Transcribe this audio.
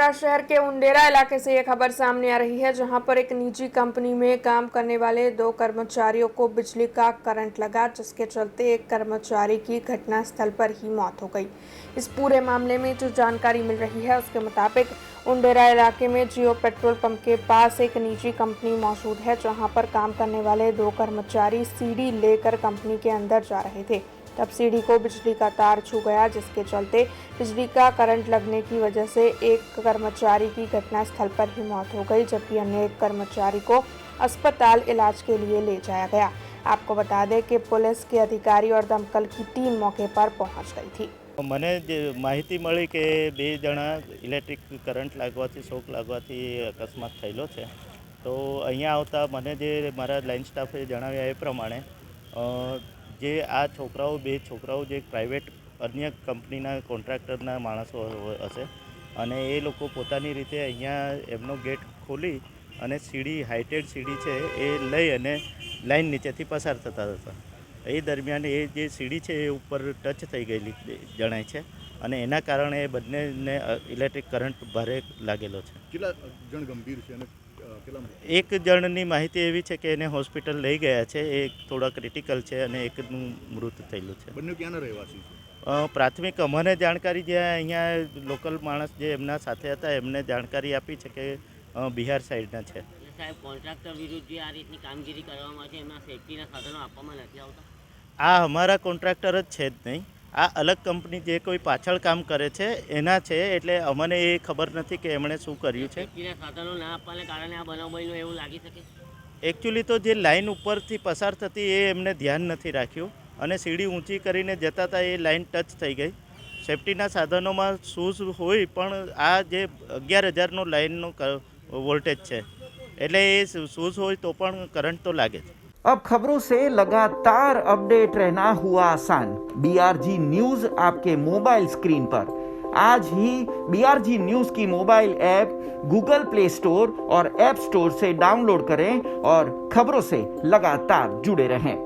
वडोदरा शहर के उंडेरा इलाके से ये खबर सामने आ रही है, जहां पर एक निजी कंपनी में काम करने वाले 2 कर्मचारियों को बिजली का करंट लगा, जिसके चलते एक कर्मचारी की घटनास्थल पर ही मौत हो गई। इस पूरे मामले में जो जानकारी मिल रही है उसके मुताबिक उंडेरा इलाके में जियो पेट्रोल पंप के पास एक निजी कंपनी मौजूद है, जहां पर काम करने वाले 2 कर्मचारी सीढ़ी लेकर कंपनी के अंदर जा रहे थे। तब सीढ़ी को बिजली का तार छू गया, जिसके चलते बिजली का करंट लगने की वजह से एक कर्मचारी की घटनास्थल पर ही मौत हो गई, जबकि अन्य एक कर्मचारी को अस्पताल इलाज के लिए ले जाया गया। आपको बता दें कि पुलिस के अधिकारी और दमकल की टीम मौके पर पहुंच गई थी। મને જે માહિતી મળી કે 2 જણા ઇલેક્ટ્રિક કરંટ લાગવાથી શોક લાગવાથી અકસ્માત થયેલો છે, તો અહીંયા આવતા મને જે મારા લાઇન સ્ટાફે જણાવ્યા એ પ્રમાણે જે આ છોકરાઓ 2 છોકરાઓ જે પ્રાઇવેટ અન્ય કંપનીના કોન્ટ્રાક્ટરના માણસો હશે અને એ લોકો પોતાની રીતે અહીંયા એમનો ગેટ ખોલી અને સીડી હાઇટેડ સીડી છે એ લઈ અને લાઇન નીચેથી પસાર થતા હતા। એ દરમિયાન એ જે સીડી છે એ ઉપર ટચ થઈ ગયેલી જણાય છે અને એના કારણે બંનેને ઇલેક્ટ્રિક કરંટ ભારે લાગેલો છે। કેટલા જણ ગંભીર છે અને કેટલા? એક જણની માહિતી એવી છે કે એને હોસ્પિટલ લઈ ગયા છે, એ થોડા ક્રિટિકલ છે અને એકનું મૃત્યુ થયેલું છે। બંને ક્યાંના રહેવાસી છે? પ્રાથમિક અમને જાણકારી જે અહીંયા લોકલ માણસ જે એમના સાથે હતા એમને જાણકારી આપી છે કે બિહાર સાઈડના છે। સાહેબ, કોન્ટ્રાક્ટર વિરુદ્ધ જે આ રીતની કામગીરી કરવામાં છે એમના સેફટીના સાધનો આપવામાં નથી આવતા? આ અમારા કોન્ટ્રાક્ટર જ છે જ નહીં, આ અલગ કંપની જે કોઈ પાછળ કામ કરે છે એના છે, એટલે અમને એ ખબર નથી કે એમણે શું કર્યું છે। સેફટીના સાધનો ના આપવાને કારણે આ બનાવ બન્યો એવું લાગી શકે? એકચ્યુઅલી તો જે લાઇન ઉપરથી પસાર થતી એ એમને ધ્યાન નથી રાખ્યું અને સીડી ઊંચી કરીને જતા હતા એ લાઇન ટચ થઈ ગઈ। સેફટીના સાધનોમાં શૂઝ હોય પણ આ જે 11,000નો લાઇનનો વોલ્ટેજ છે એટલે એ શૂઝ હોય તો પણ કરંટ તો લાગે છે। अब खबरों से लगातार अपडेट रहना हुआ आसान। BRG न्यूज आपके मोबाइल स्क्रीन पर। आज ही BRG न्यूज की mobile app Google play store और ऐप स्टोर से डाउनलोड करें और खबरों से लगातार जुड़े रहें।